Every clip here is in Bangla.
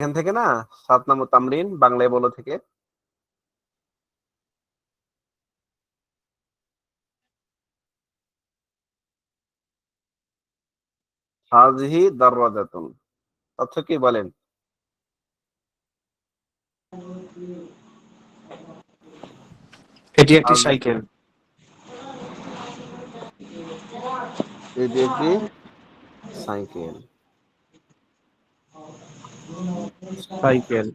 এখান থেকে না 7 নম্বর তামরিন বাংলায় বলো থেকে। হাযিহি দাররাজাতুন, অর্থ কি বলেন? এটি একটি হাযিহি, সাইকেল। এটি একটি সাইকেল। সাইকেল।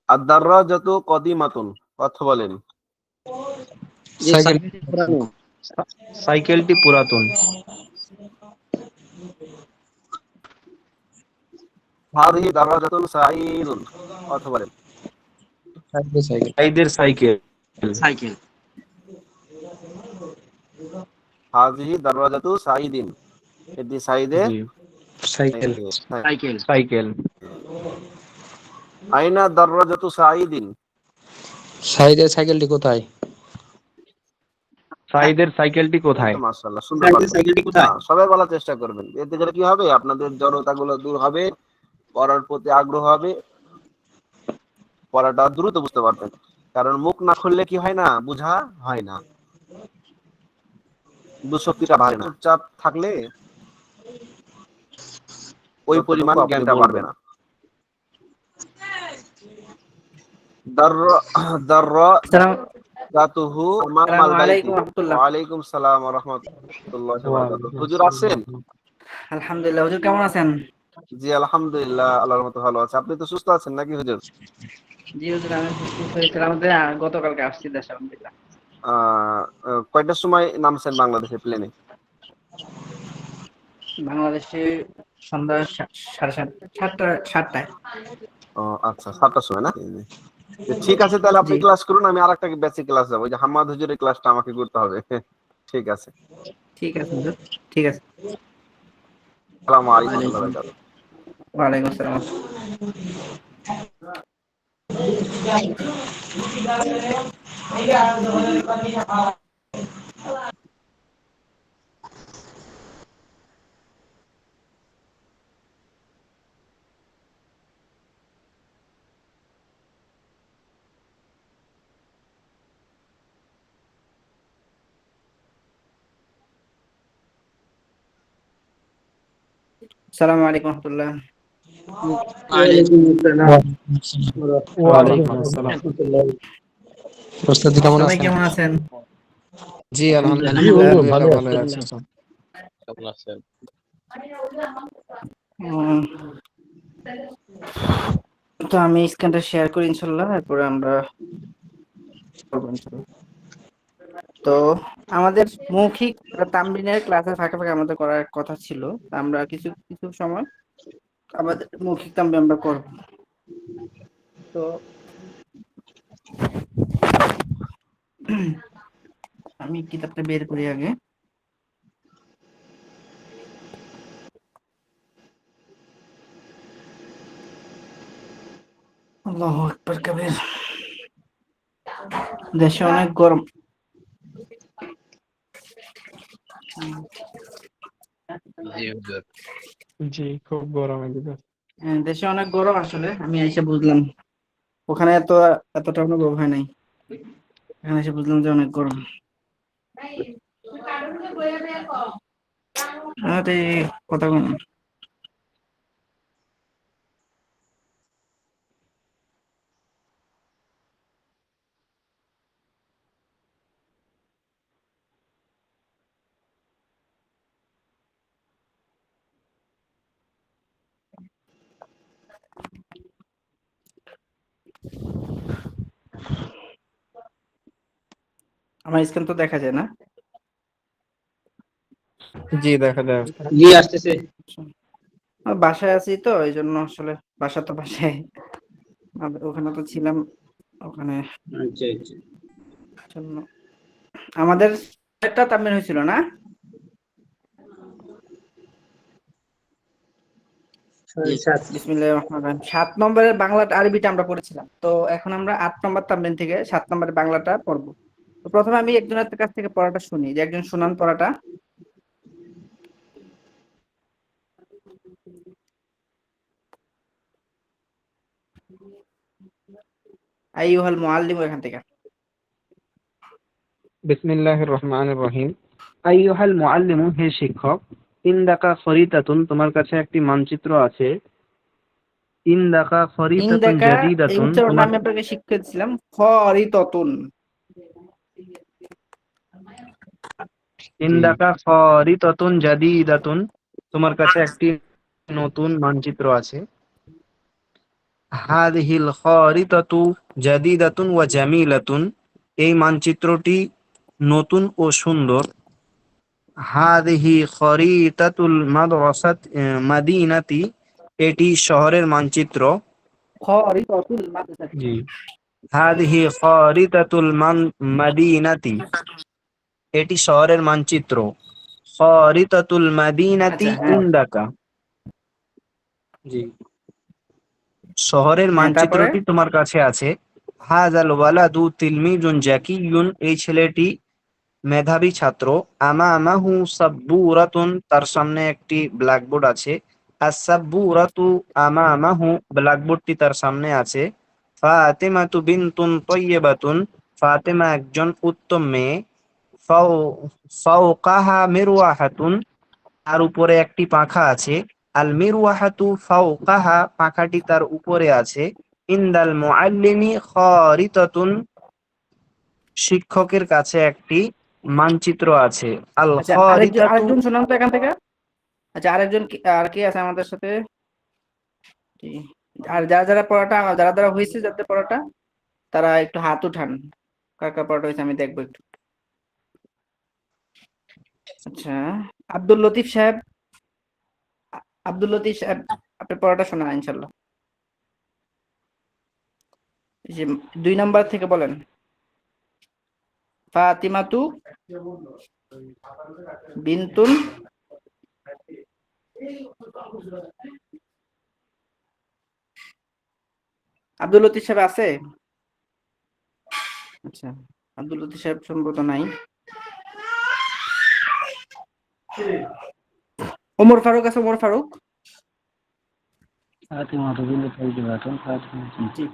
আদ-দাররাজাতু কদিমাতুন, অর্থ বলেন। সাইকেল সাইকেলটি পুরাতন। হাযিহি দাররাজাতুন সাঈদুন, অর্থ বলেন। সাইদের সাইকেল। সাইকেল। হাযিহি দাররাজাতু সাঈদিন, এটি সাঈদের জি, সাইকেল। সাইকেল। সাইকেল। সাইকেল। আইনা দাররাজাতু সাঈদিন, সাইদের সাইকেলটি কোথায়? সাইদের সাইকেলটি এই কোথায়? তো মাশাআল্লাহ, সুন্দর সাইকেল পারলেন। সাইকেলটি কোথায়? সবাই বলার চেষ্টা করবেন, এতে করে কি হবে, আপনাদের জড়তাগুলো দূর হবে, পড়ার প্রতি আগ্রহ হবে, পড়াটা দ্রুত বুঝতে পারবেন। কারণ মুখ না খুললে কি হয় না, বুঝা হয় না, বুঝশক্তিটা বাড়ে না। চুপচাপ থাকলে ওই পরিমাণ জ্ঞানটা বাড়বে না। দাররাজাতুহু আমামাল বাইতি। আসসালামু আলাইকুম রাহমাতুল্লাহ। ওয়া আলাইকুম সালাম ওয়া রাহমাতুল্লাহি ওয়া বারাকাতুহু। হুজুর আছেন? আলহামদুলিল্লাহ, হুজুর কেমন আছেন? জি আলহামদুলিল্লাহ, আল্লাহর রহমতে ভালো আছি। আপনি তো সুস্থ আছেন নাকি হুজুর? জি হুজুর, আমি সুস্থ হয়েছিলাম। আমাদের গতকালকে আসছি দেশে আলহামদুলিল্লাহ। কয়টার সময় নামছেন বাংলাদেশে প্লেনে? বাংলাদেশে সন্ধ্যা 7টায়। ও আচ্ছা, 7টার সময় না? তো ঠিক আছে, তাহলে আপনি জি, ক্লাস করুন, আমি আরেকটা বেসিক ক্লাস যাবো। ওই যে হাম্মাদ হুজুরের ক্লাসটা আমাকে করতে হবে। ঠিক আছে। ঠিক আছে হুজুর, ঠিক আছে। আসসালামু আলাইকুম ওয়া রাহমাতুল্লাহি ওয়া বারাকাতুহু। ওয়ালাইকুম আসসালাম। আসসালামু আলাইকুম রাহমাতুল্লাহ। ওয়ালাইকুম আসসালাম ওয়ালাইকুম আসসালাম। প্রস্তুতি কেমন সবাই আছেন? কেমন আছেন? জি আলহামদুলিল্লাহ। আলহামদুলিল্লাহ ভালো আছি। উম, তো আমি স্ক্রিনটা শেয়ার করি ইনশাল্লাহ, এরপরে আমরা করবো ইনশাল্লাহ। তো আমাদের মৌখিক তামরিনের ক্লাসের ফাঁকে ফাঁকে আমাদের করার কথা ছিল। আমরা কিছু কিছু সময় আমাদের মৌখিক তামরিন আমরা করব। তো আমি কিতাবটা বের করি আগে। আল্লাহু আকবার কবির। দেশে অনেক গরম। জি, খুব গরম এদিকে। দেশে অনেক গরম, আসলে আমি এসে বুঝলাম। ওখানে এতটা অনুভব হয় নাই, এখানে এসে বুঝলাম যে অনেক গরম। আরে কথা বল না। আমার স্ক্রিন তো দেখা যায় না। জি, দেখা যায়। জি আসতেছে। বাসায় আছি তো এই জন্য, আসলে বাসা তো বাসায়, ওখানে তো ছিলাম ওখানে আচ্ছা আচ্ছা। জন্য। আমাদের একটা তামিল হয়েছিল না? জি স্যার। বিসমিল্লাহির রহমানির রহিম। 7 নম্বরের বাংলাটা আরবিটা আমরা পড়েছিলাম, তো এখন আমরা 8 নম্বর তামরিন থেকে 7 নম্বরের বাংলাটা পড়বো। তো প্রথমে আমি একজনের কাছ থেকে পড়াটা শুনি, যে একজন শুনান পড়াটা। আইয়ুহাল মুআল্লিম এখান থেকে। বিসমিল্লাহির রহমানির রহিম। আইয়ুহাল মুআল্লিমু, হে শিক্ষক। ইনদাকা খরিতাতুন, তোমার কাছে একটি মানচিত্র আছে। ইনদাকা খরিতাতুন ইনদাকা, এই জাদিদাতুন, উচ্চারণটা তোমার আমি আপনাকে শিক্ষা দিয়েছিলাম। খরিতাতুন। ইনদাকা খরিতাতুন জাদিদাতুন, তোমার কাছে একটি নতুন মানচিত্র আছে। হাযিহিল খরিতাতু জাদিদাতুন ওয়া জামিলাতুন, এই মানচিত্রটি নতুন ও সুন্দর। হাযিহি খরিতাতুল মাদিনাতি, এটি শহরের মানচিত্র। খরিতাতুল মাদ্রাসা। জি। হাযিহি খরিতাতুল মাদিনাতি, এটি শহরের মানচিত্র। খরিতাতুল মাদিনাতি আচ্ছা, হ্যাঁ ইনদাকা। জি। শহরের হ্যাঁ, তারপরে মানচিত্রটি তোমার কাছে আছে। হাযাল ওয়ালাদু তিলমিজুন জাকিয়ুন, এই ছেলেটি মেধাবী ছাত্র। আমামাহু সাব্বুরাতুন, তার সামনে একটি ব্ল্যাকবোর্ড আছে। আস-সাব্বুরাতু আমামাহু, ব্ল্যাকবোর্ডটি তার সামনে আছে। ফাতিমাতু বিনতুন তাইয়্যিবাতুন, ফাতিমা একজন উত্তম মেয়ে। ফাও ফাওকাহা মিরওয়াহাতুন, তার উপরে একটি পাখা আছে। আল মিরওয়াহাতু ফাওকাহা, পাখাটি তার উপরে আছে। ইনদাল মুআল্লিমি খারিতাতুন, শিক্ষকের কাছে একটি মানচিত্র আছে। আল আচ্ছা, আরেকজন খারিতাতু, আরেকজন শোনান তো এখান থেকে। আচ্ছা, আরেকজন আর কি আছে আমাদের সাথে? জি। আর যারা যারা পড়াটা, যারা যারা হয়েছে, যাদের পড়াটা, তারা একটু হাত উঠান। কার কার পড়াটা হয়েছে আমি দেখবো একটু। আচ্ছা, আব্দুল লতিফ সাহেব, আব্দুল লতিফ সাহেব, আপনার পড়াটা শোনা ইনশাল্লাহ। এই যে 2 নাম্বার থেকে বলেন। ফাতিমাতু বিনতুন, আব্দুল লতিফ সাহেব আছে? আচ্ছা, আব্দুল লতিফ সাহেব সম্ভবত নাই। ওমর ফারুক আছে? ওমর ফারুক? জি।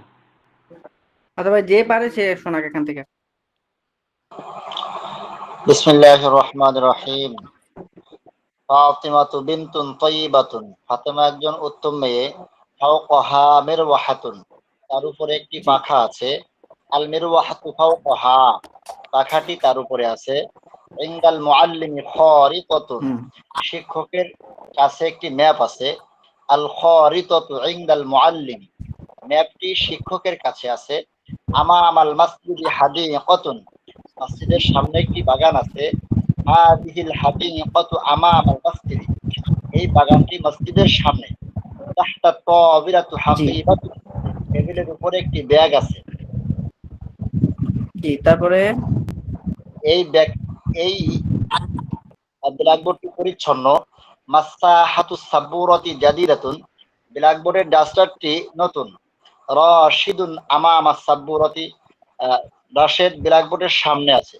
অথবা যে পারে সে শোনাক এখান থেকে। বিসমিল্লাহির রহমানির রহিম। ফাতিমাতু বিনতুন তাইয়্যিবাতুন, ফাতেমা একজন উত্তম মেয়ে। ফাওকাহা মিরওয়াহাতুন, তার উপরে একটি জি। পাখা আছে। আল মিরওয়াহাতু ফাওকাহা, পাখাটি তার উপরে আছে। ইনদাল মুআল্লিমি খারিতাতুন, হুম। শিক্ষকের কাছে একটি ম্যাপ আছে। আল খারিতাতু ইনদাল মুআল্লিম, ম্যাপটি শিক্ষকের কাছে আছে। আমামাল মাসজিদি হাদিকাতুন, মসজিদের সামনে একটি বাগান আছে। হাদিহিল হাদিকাতু আমামাল মাসজিদি, এই বাগানটি মসজিদের সামনে। তাহতা তাবিরাতু জি। হাকিবাতু, টেবিলের উপরে একটি ব্যাগ আছে। জি, তারপরে এই ব্যাগ, এই ব্ল্যাকবোর্ডটি পরিচ্ছন্ন। মাসাহাতুস সাব্বুরাতি জাদিদাতুন, ব্ল্যাকবোর্ডের ডাস্টারটি নতুন। রাশিদুন আমামাস সাব্বুরাতি, রাশেদ ব্ল্যাকবোর্ডের সামনে আছে।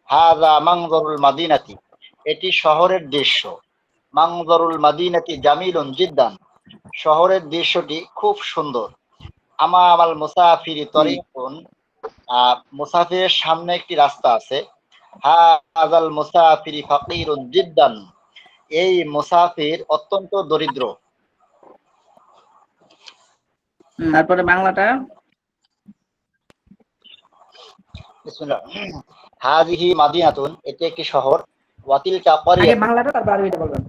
হাযা মানজারুল মাদিনাতি, এটি শহরের দৃশ্য। মানজারুল মাদিনাতি জামিলুন জিদ্দান, শহরের দৃশ্যটি খুব সুন্দর। আমামাল মুসাফিরি তরিকুন, মুসাফিরের সামনে একটি রাস্তা আছে। হাযাল মুসাফিরি ফাকিরুন জিদ্দান, এই মুসাফির অত্যন্ত দরিদ্র। তারপরে বাংলাটা। বিসমিল্লাহ। হাযিহি মাদিনাতুন, এটি একটি শহর। ওয়াতিলকা আগে ক্বরিয়াতুন, বাংলাটা, তারপর আরবিটা বলবেন।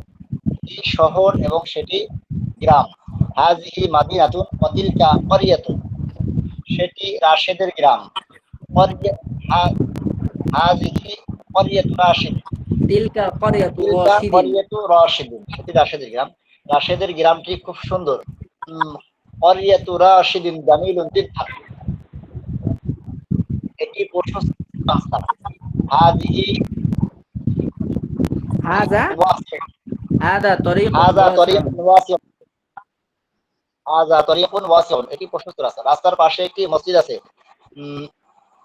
এটি শহর এবং সেটি গ্রাম। হাযিহি মাদিনাতুন ওয়াতিলকা ক্বরিয়াতুন, সেটি রাশেদের গ্রাম। হাযিহি ক্বরিয়াতু রাশিদ, তিলকা ক্বরিয়াতু তিলকা রাশিদিন। ক্বরিয়াতু রাশিদিন, সেটি রাশেদের গ্রাম। রাশেদের গ্রামটি খুব সুন্দর। ক্বরিয়াতু রাশিদিন জামিলুন জিদ্দান, এটি প্রশস্ত রাস্তা। হাযিহি হাযা ওয়াসি'উন, হাযা তরিকুন হাযা ওয়াসিউন। তরিকুন ওয়াসি'উন, হাযা তরিকুন ওয়াসি'উন, এটি প্রশস্ত রাস্তা। রাস্তার পাশে একটি মসজিদ আছে।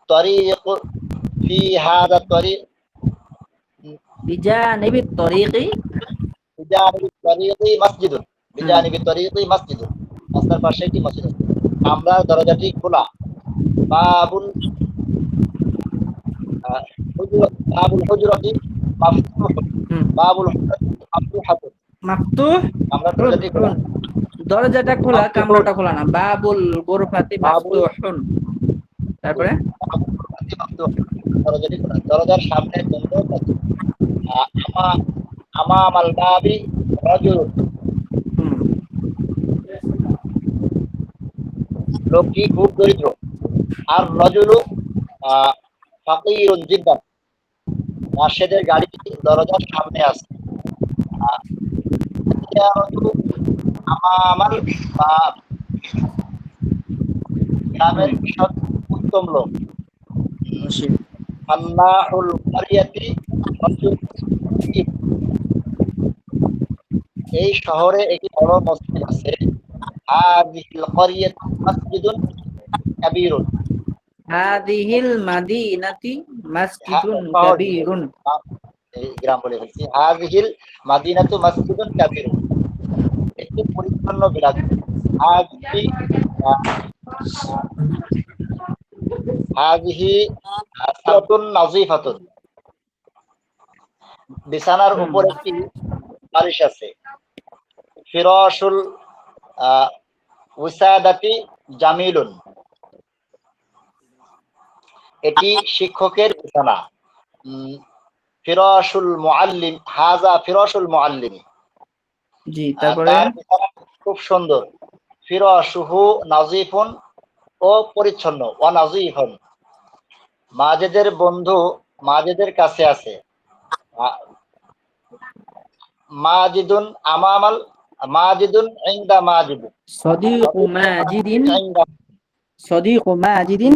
তরিকু ফি হাযা তরিক, বিজানিবিত তরিকি, বিজানিবি তরিকি মসজিদুন, বিজানিবি তরিকি মসজিদুন, রাস্তার পাশে একটি মসজিদ আছে। কামরার দরজাটি খোলা। বাবুল বাবুল হুজরাতি মাফতুহ, হুম। বাবুল হুজরাতি মাফতুহাতুন, মাফতুহ, কামরার দরজাটি খোলা। দরজাটা খোলা, মাফতুহুন, কামরাটা খোলা না। বাবুল গোরফাতি বাবুল মাফতুহুন। তারপরে বাবুল হুজরাতি মাফতুহুন, দরজাটি খোলা। দরজার সামনে কোন লোক আছে? আমা আমামাল বাবি রাজুলুন, হুম, লোকটি খুব দরিদ্র। আর রাজুলু ফাকিরুন জিদ্দান, রাশেদের গাড়িটি দরজার সামনে আছে। ইয়ারাজু আমামাল বাব, গ্রামের কৃষক উত্তম লোক। ফাল্লাহুল কারিয়াতি রাজুল কারীম, এই শহরে একটি বড় মসজিদ আছে। হাযিহিল কারিয়াতু মাসজিদুন কাবীরুন, হাদিহিল মাদিনাতি মাসজিদুন শহর কাবীরুন। এই গ্রাম বলে ফেলছি। হাযিহিল মাদিনাতু মাসজিদুন কাবীরুন, একটি পরিচ্ছন্ন বিরাট। হাযিহি হাযিহি সাতরাতুন নাযীফাতুন, বিছানার হুম, উপর একটি বালিশ আছে। ফিরাশুল উসাদাতি জামিলুন, এটি শিক্ষকের বিছানা। ফিরাশুল মুআল্লিম, হাযা ফিরাশুল মুআল্লিম, জি। তারপরে তার বিছানা খুব সুন্দর। ফিরাশুহু নাযীফুন, ও পরিচ্ছন্ন। ওয়া নাযীফুন, মাজেদের বন্ধু মাজেদের কাছে আছে। মাজিদুন আমামাল মাজিদুন ইনদা মাজিদ, সদিকু মাজিদিন, ইনদা সদিকু মাজিদিন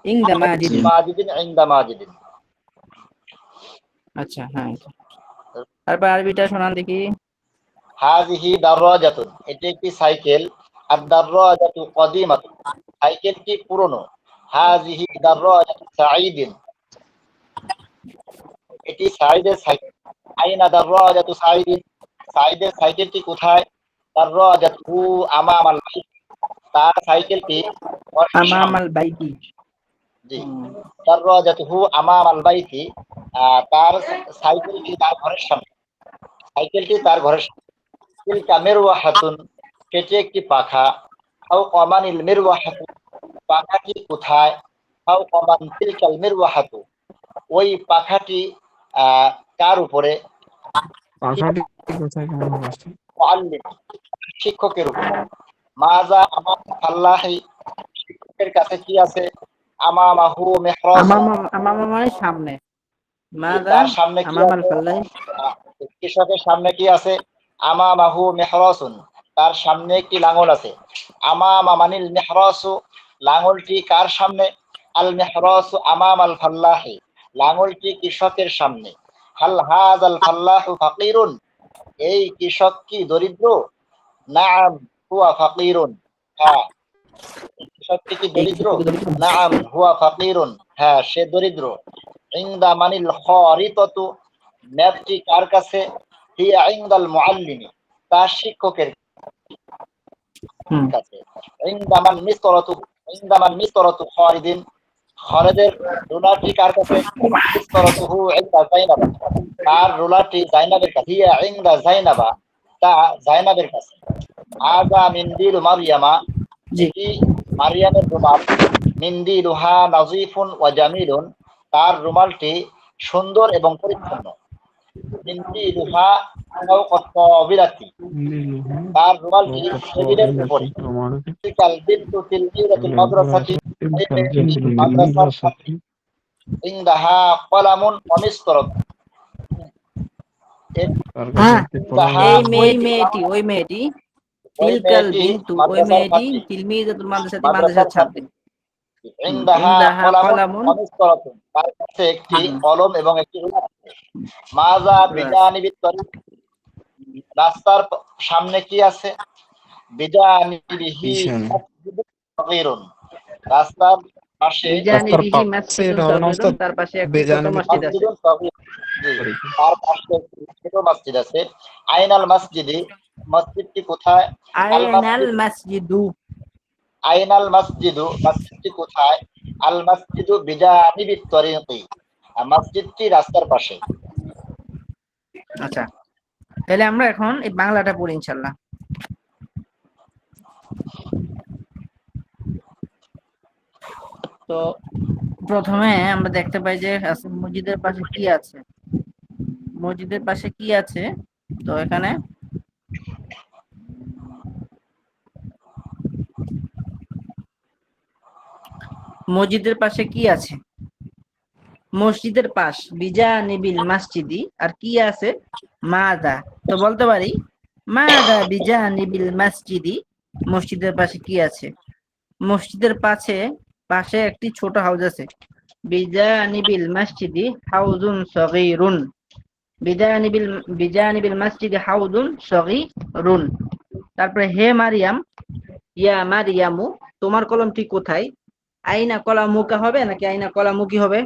ইনদা মাজিদিন। মাজিদিন ইনদা মাজিদিন। আচ্ছা, হ্যাঁ। তারপর আরবিটা শোনান দেখি। হাযিহি দাররাজাতুন, এটি একটি সাইকেল। আদ-দাররাজাতু কদিমাতুন, সাইকেলটি পুরনো। হাযিহি দাররাজাতু সাঈদিন, এটি সাঈদের সাইকেল। আইনা দাররাজাতু সাঈদিন, সাঈদের সাইকেলটি কোথায়? দাররাজাতু আমামাল বাইত, তার সাইকেলটি ঘরের সামনে। আমামাল বাইতি। জি, দাররাজাতুহু আমামাল বাইতি, তার সাইকেলটি তার ঘরের সামনে, সাইকেলটি তার ঘরের সামনে। তিলকা মিরওয়াহাতুন, সেটি একটি পাখা। আও কমানিল মিরওয়াহাতু, পাখাটি কোথায়? আও কমান তিলকাল মিরওয়াহাতু, ওই পাখাটি কার উপরে? পাখাটি কোথায় কেমন অবস্থা? মুআল্লিম, শিক্ষকের উপর। মাজা আমাম আল্লাহি, শিক্ষকের কাছে কি আছে? আমামাহু মেহরাজুন, আমামা মানে সামনে। মাযা তার সামনে কি আমামাল আছে? ফাল্লাই। কৃষকের সামনে কি আছে? আমামাহু মেহরাসুন, তার সামনে একটি লাঙল আছে। আমামা মানিল মেহরাসু, লাঙলটি কার সামনে? আল মেহরাসু আমামাল ফাল্লাহি, লাঙলটি কৃষকের সামনে। হাল হাযাল ফাল্লাহু ফাকিরুন, এই কৃষক কি দরিদ্র? নাআম হুয়া ফাকিরুন, হ্যাঁ, কৃষকটি কি এই দরিদ্র? কৃষক দরিদ্র। নাআম হুয়া ফাকিরুন, হ্যাঁ, সে দরিদ্র। ইনদা মানিল খারিতাতু, ম্যাপটি কার কাছে? হিয়া ইনদাল মুআল্লিমি, তার শিক্ষকের হুম। কাছে। ইনদামান মিসরাতু, ইনদামান মিসরাতু খালিদিন, খালিদের রুলারটি কার কাছে? মিসরাতুহু ইনদা যায়নাবা, তার রুলারটি যায়নাবের কাছে। হিয়া ইনদা যায়নাবা, তা যায়নাবের কাছে। হাযা মিনদিলু মারইয়ামা, জি। এটি মারিয়ামের রুমাল। মিনদিলুহা নাযীফুন ওয়া জামিলুন, তার রুমালটি সুন্দর এবং পরিচ্ছন্ন। মিনদিলুহা ফাওকা তাবিরাতি, তার রুমালটি টেবিলের উপরে। তিলকাল বিনতু তিলমিযাতুল মাদ্রাসাতি, এই মেয়েটি মাদ্রাসার ছাত্রী। ইনদাহা কলামুন ওয়া মিসতারাত, হ্যাঁ, ইনদাহা ওই মেয়েটি ওই তিলকাল মেয়েটি বিনতু, ওই মাদ্রাসার মেয়েটি ছাত্রী, তিলমিযাতুল মাদ্রাসাতি, মাদ্রাসার মাদ্রাসার ছাত্রী। ছাত্রী। ইনদাহা ইনদাহা কলামুন কলামুন, ওয়া মিসতারাতুন, তার কাছে একটি কলম এবং একটি রুলার আছে। মাজা বিজানিবিত তরিক, রাস্তার সামনে কি আছে? বিজানিবিহি পিছনে। মাসজিদুন সাগীরুন, রাস্তার পাশে বিজানিবিহি পাশে মাসজিদুন এটা হবে না সাগীরুন, ওস্তাদ? তার পাশে একটি ছোট বেজানিবি মসজিদ আছে। মসজিদুন সাগীর, জি, তার পাশে একটি ছোট মসজিদ আছে। আইনাল মসজিদি, মসজিদটি কোথায়? আল আইনাল মসজিদ, মাসজিদু, আইনাল মসজিদু, মসজিদটি কোথায়? আল মসজিদু বিজানিবিত তরিকি, মসজিদটি রাস্তার পাশে। আচ্ছা তাহলে আমরা এখন এই বাংলাটা পড়ি ইনশাআল্লাহ। তো প্রথমে আমরা দেখতে পাই যে মসজিদের পাশে কি আছে, মসজিদের পাশে কি আছে। তো এখানে মসজিদের পাশে কি আছে, মসজিদের পাশ বিজানিবিল মসজিদি, আর কি আছে মাদা। তো বলতে পারি মাদা বিজানিবিল মসজিদি, মসজিদের পাশে কি আছে। মসজিদের পাশে পাশে একটি ছোট হাউস আছে। বিজানিবিল মসজিদি হাউজুন সগীরুন, বিজানিবিল মসজিদি হাউজুন সগীরুন। তারপরে হে মারিয়াম, ইয়া মারিয়ামু, তোমার কলমটি কোথায়। আইনা কলামুকা হবে নাকি আইনা কলামুকি হবে?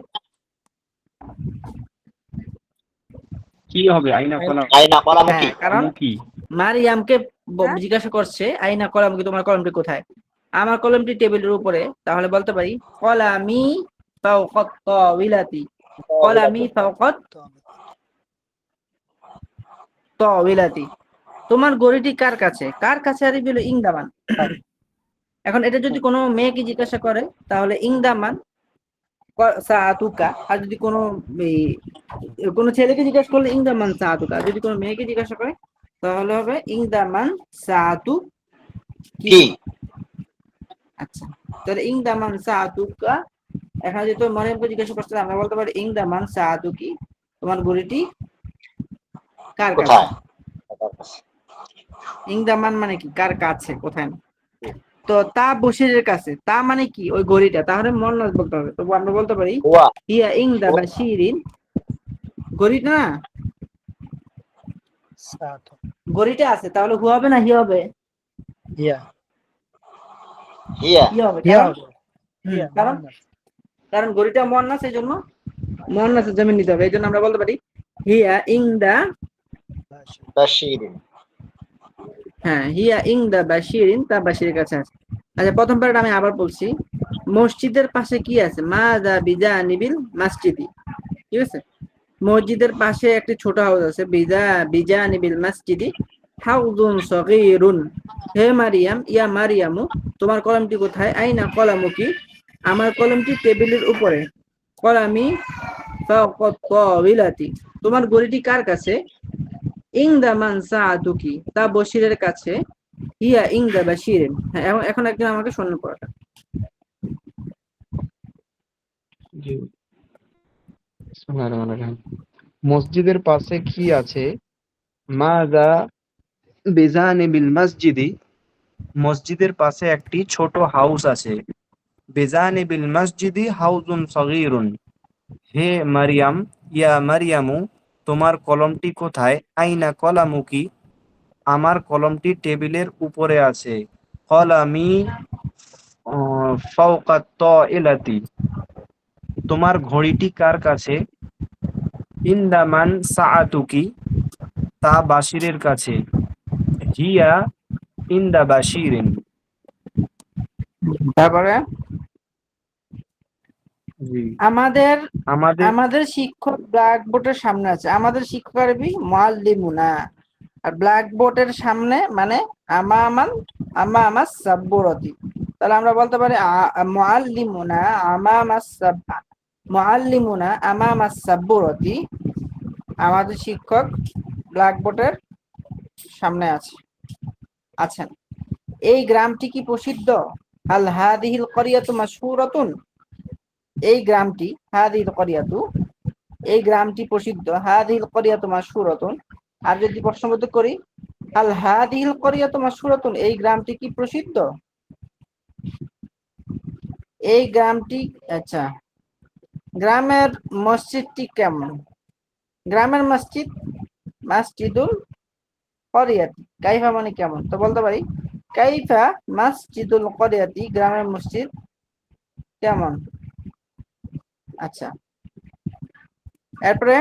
কি হবে আইনা কলাম আইনা কলামুকি, হ্যাঁ, কারণ কি? মারিয়ামকে জিজ্ঞাসা করছে আইনা কলামুকি, তোমার কলমটি কোথায়। আমার কলমটি টেবিলের উপরে, তাহলে বলতে পারি কলামি ফাওকাত তাওইলাতি, কলামি ফাওকাত তাওইলাতি। তোমার ঘড়িটি কার কাছে, কার কাছে আরবি হলো ইংদামান। এখন এটা যদি কোনো মেয়েকে জিজ্ঞাসা করে তাহলে ইংদামান সাআতুকা, আর যদি কোনো ছেলেকে জিজ্ঞাসা করলে ইংদামান সাআতুকা, যদি কোনো মেয়েকে জিজ্ঞাসা করে তাহলে হবে ইংদামান সাআতু কি। কি, আচ্ছা তাহলে ইংদামান সাআতুকা, এখন যদি তোর মরিয়মকে জিজ্ঞাসা করতে আমরা বলতে পারি ইংদামান সাআতু কি, তোমার ঘড়িটি কার কাছে। কোথায়? ইংদামান মানে কি, কার কাছে, কোথায় না। তো তা বশিরের কাছে, তা মানে কি ওই ঘড়িটা, তাহলে মন্নাস বলতে হবে। তবু আমরা বলতে পারি হুয়া, হিয়া ইংদা বাশিরিন, ঘড়িটা না, ঘড়িটা আছে, তাহলে হুয়া হবে না হিয়া হবে? হিয়া, হিয়া হবে, কারণ কারণ ঘড়িটা মুয়ান্নাস, এই জন্য মুয়ান্নাসের জমি নিতে হবে। এই জন্য আমরা বলতে পারি হিয়া ইংদা, বাশিরিন। হ্যাঁ হিয়া ইংদা বাশিরিন, তা বাশিরের কাছে আছে। আচ্ছা প্রথম পার্ট আমি আবার বলছি, মসজিদের পাশে কি আছে, মাযা বিজানিবিল মসজিদি, ঠিক আছে। মসজিদের পাশে একটি ছোট হাউস আছে, বিজানিবিল মসজিদি হাউজুন সগীরুন। হে মারিয়াম, ইয়া মারিয়ামু, তোমার কলমটি কোথায়। আইনা কলামুকি, আমার কলমটি টেবিলের উপরে। কলামি ফাওকাত তাওইলাতি, তোমার ঘড়িটি কার কাছে। ইংদা মান সাআতুকি, তা বশিরের কাছে। হিয়া ইংদা বাশিরিন। হ্যাঁ এখন একজন আমাকে শূন্য পড়াটা। জি, বিসমিল্লাহির রহমানির রহিম। মসজিদের পাশে কি আছে? মাযা বিজানিবিল মসজিদি, মসজিদের পাশে একটি ছোট হাউস আছে। বিজানিবিল মসজিদি হাউজুন সগীরুন। হে মারিয়াম, ইয়া মারিয়ামু, তোমার কলমটি কোথায়। আইনা কলামুকি, আমার কলমটি টেবিলের উপরে আছে। কলামি ফাওকাত তাইলাতি, তোমার ঘড়িটি কার কাছে। ইনদামান সাআতুকি, তা বাশিরের কাছে। হিয়া ইনদা বাশিরিন। তারপরে জি, আমাদের আমাদের আমাদের শিক্ষক ব্ল্যাকবোর্ডের সামনে আছে। আমাদের শিক্ষক আরবি মুআল্লিমুনা, আর ব্ল্যাকবোর্ডের সামনে মানে আমামাস সাব্বুরাতি। তাহলে আমরা বলতে পারি মুআল্লিমুনা আমামাস সাব্বুরাতি, আমাদের শিক্ষক ব্ল্যাকবোর্ডের সামনে আছেন। এই গ্রামটি কি প্রসিদ্ধ। আল হাদিহিল করিয়াতু মাশহুরাতুন, এই গ্রামটি হাদিহিল করিয়াতু, এই গ্রামটি প্রসিদ্ধ। হাদিহিল করিয়াতু মাশহুরাতুন, আর যদি প্রশ্নবোধক করি আল হাদিহিল করিয়াতু মাশহুরাতুন, এই গ্রামটি কি প্রসিদ্ধ। এই গ্রামটি, আচ্ছা গ্রামের মসজিদটি কেমন। গ্রামের মসজিদ মসজিদুল করিয়াতি, কাইফা মানে কেমন। তো বলতে পারি কাইফা মসজিদুল করিয়াতি, গ্রামের মসজিদ কেমন। আচ্ছা, এরপরে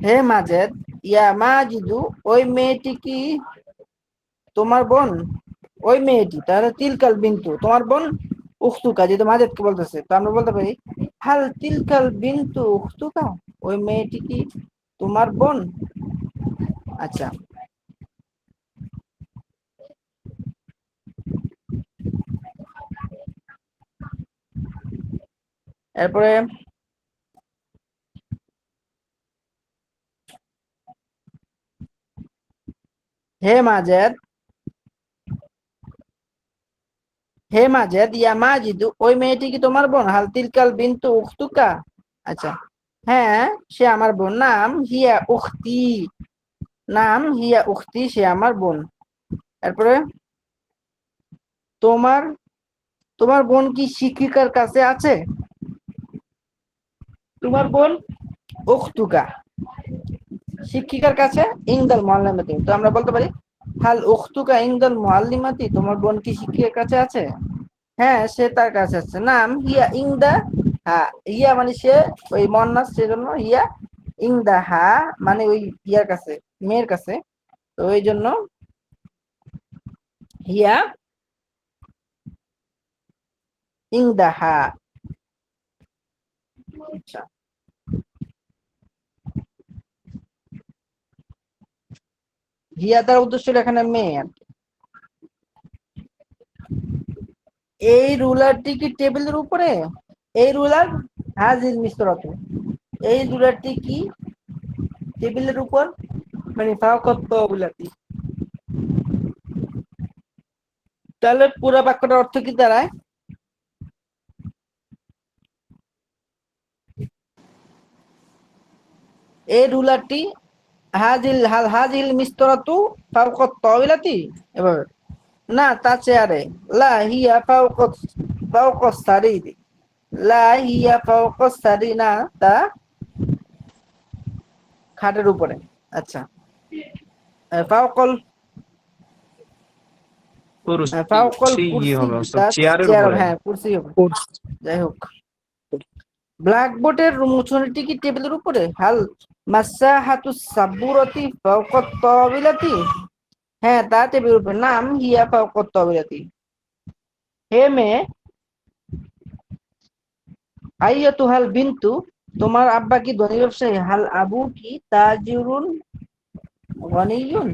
হে মাজেদ, ইয়া মাজিদু, ওই মেয়েটি কি তোমার বোন? ওই মেয়েটি, তাহলে তিলকাল বিন্তু তোমার বোন, উখতুকা যেহেতু মাজেদকে বলতেছে, তো আমরা বলতে পারি হাল তিলকাল বিন্তু উখতুকা, ওই মেয়েটি কি তোমার বোন? আচ্ছা, এরপরে হে মাজেদ, হে মাজেদ, ইয়া মাজিদু, ওই মেয়েটি কি তোমার বোন? হাল তিলকাল বিন্তু উখতুকা। আচ্ছা, হ্যাঁ সে আমার বোন। নাম হিয়া উখতি, নাম হিয়া উখতি, সে আমার বোন। তারপরে তোমার তোমার বোন কি শিক্ষিকার কাছে আছে? তোমার বোন উখতুকা শিক্ষিকার কাছে, ইনদাল মুআল্লিমাতি, তো আমরা বলতে পারি হাল উখতুকা ইনদাল মুআল্লিমাতি, তোমার বোন কি শিক্ষিকার কাছে আছে? হ্যাঁ সে তার কাছে আছে। নাম হিয়া ইংদা, হ্যাঁ হিয়া মানে সে, ওই মন্নাস সেজন্য হিয়া, ইংদা হা মানে ওই ইয়ার কাছে, মেয়ের কাছে, তো ওই জন্য হিয়া ইংদা হা। আচ্ছা, হিয়া তার উদ্দেশ্য হলো এখানে মেয়ে আর কি। এই রুলারটি কি টেবিলের উপরে? এই রুলার হাজির মিসরাত, এই রুলারটি কি টেবিলের উপর? মানে ফাওকাত তাওবিলাতি। তাহলে পুরো বাক্যটার অর্থ কি দাঁড়ায়? এই রুলারটি হাজিল মিসরাতু ফাওকাত তাওবিলাতি, এভাবে না, তা চেয়ারে, লা হিয়া ফাওকাস সারিরি, লা হিয়া ফাওকাস সারি, না তা খাটের উপরে। আচ্ছা, ফাওকল ফাওকল কুরসি কুরসি, হবে তা চেয়ারের চেয়ার, উপরে। হ্যাঁ কুরসি হবে। যাই হোক, ব্ল্যাকবোর্ডের মুছুরিটি কি টেবিলের উপরে? হাল মাসাহাতুস সাবুরাতি ফাওকাত তাওবিলাতি, হ্যাঁ তা টেবিলের উপরে। নাম হিয়া ফাওকাত তাওবিলাতি। হে মেয়ে, আইয়াতুহাল বিন্তু, তোমার আব্বা কি ধনী ব্যবসায়ী? হাল আবু কি তাজিরুন গনিয়ুন,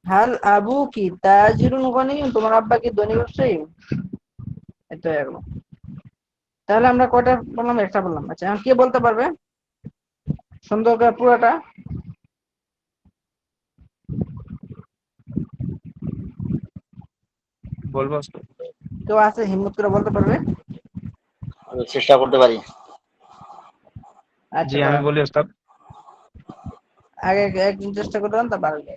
হাল আবু কি তাজিরুন গনিয়ুন, তোমার আব্বা কি ধনী ব্যবসায়ী? এটা এগুলো, তাহলে আমরা কয়টা বললাম? একটা বললাম। আচ্ছা, এখন কে বলতে পারবে সুন্দর করে পুরোটা? বলবো ওস্তাদ? কেউ আছে হিম্মত করে বলতে পারবে? আমি চেষ্টা করতে পারি। আচ্ছা জি আমি দাঁড়ান, বলি ওস্তাদ। আগে একদিন চেষ্টা করে দেন, তা পারবে।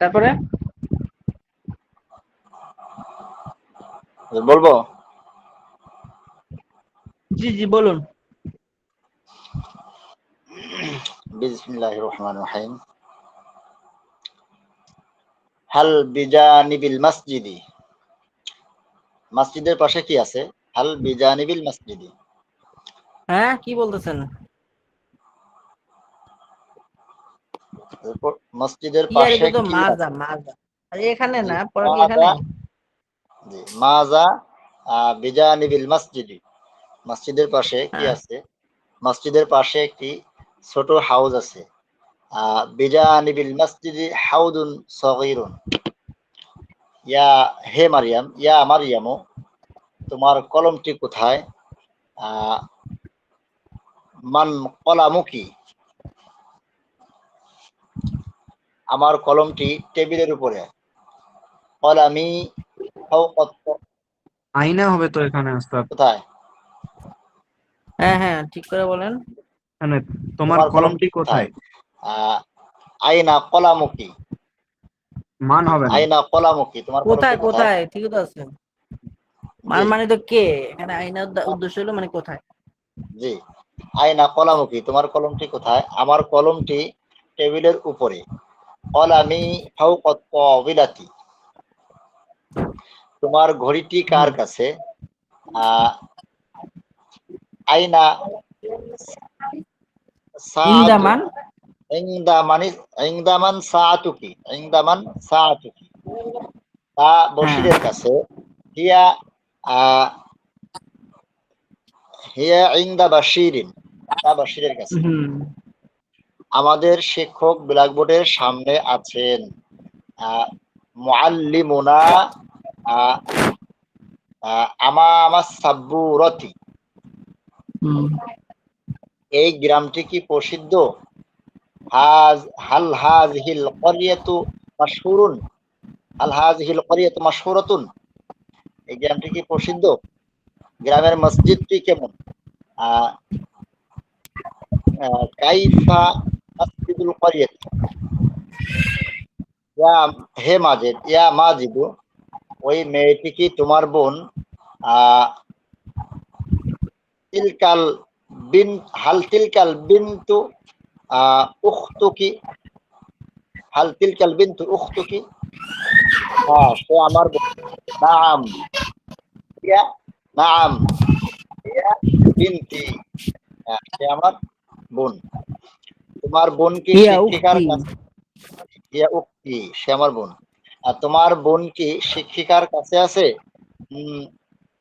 তারপরে বলবো? জি জি বলুন। বিসমিল্লাহির রহমানির রহিম। হাল বিজানিবিল মসজিদি, মসজিদের পাশে কি আছে? হাল বিজানিবিল মসজিদি, হ্যাঁ কি বলতেছেন? মসজিদের কি আর পাশে তো কি মাজা আছে? মাজা, আরে এখানে জি, না, পড়া কি এখানে? মাজা, জি মাজা বিজানিবিল মসজিদি, মসজিদের পাশে কি হ্যাঁ আছে? মসজিদের পাশে একটি ছোট হাউস আছে। বিজানিবিল মসজিদি হাউদুন সগীরুন, ইয়া হে মারিয়াম, ইয়া মারিয়ামু, তোমার কলমটি কোথায়? আহ, মান কলামুকি, আমার কলমটি টেবিলের উপরে। কলামি ফাওকাত, আয়না হবে তো এখানে ওস্তাদ। কোথায়? হ্যাঁ হ্যাঁ ঠিক করে বলেন। মানে তোমার তোমার কলমটি কলমটি কোথায়? কোথায়? আইনা কলামুকি, মান হবে না। আইনা কলামুকি, তোমার কলমটি কোথায় কোথায়? কোথায়, ঠিক তো আছে। জি মানে তো কে, এখানে আইনার উদ্দেশ্য হলো মানে কোথায়। জি, আইনা কলামুকি, তোমার কলমটি কোথায়? আমার কলমটি টেবিলের উপরে, কলামি ফাওকাত তাওবিলাতি, তোমার ঘড়িটি কার কাছে, আইনা সাআতু, ইন্দামান ইনদামান সাআতুকি, ইনদামান সাআতুকি, তা বশিরের কাছে, হিয়া হিয়া ইনদা বাশিরিন, তা বশিরের কাছে। আমাদের শিক্ষক ব্ল্যাকবোর্ডের সামনে আছেন। মুআল্লিমুনা আমামা সাব্বুরতি, এই গ্রামটি কি প্রসিদ্ধ? হাল হাযিহিল ক্বরিয়াতু মাশহুরুন, হাল হাযিহিল ক্বরিয়াতু মাশহুরাতুন, এই গ্রামটি কি প্রসিদ্ধ? গ্রামের মসজিদটি কেমন? কাইফা মসজিদুল ক্বরিয়াত, হে মাজিদ, ইয়া মাজিদু, ওই মেয়েটি কি তোমার বোন? তিলকাল বিন, হাল তিলকাল বিনতু উখতুকি, হাল তিলকাল বিনতু উখতুকি, হ্যাঁ সে আমার বোন। নাম, ইয়া নাম, ইয়া বিনতি, সে আমার বোন। তোমার বোন কি ইয়া শিক্ষিকার উক্তি। কাছে, ইয়া উক্তি, সে আমার বোন। আর তোমার বোন কি শিক্ষিকার কাছে আছে?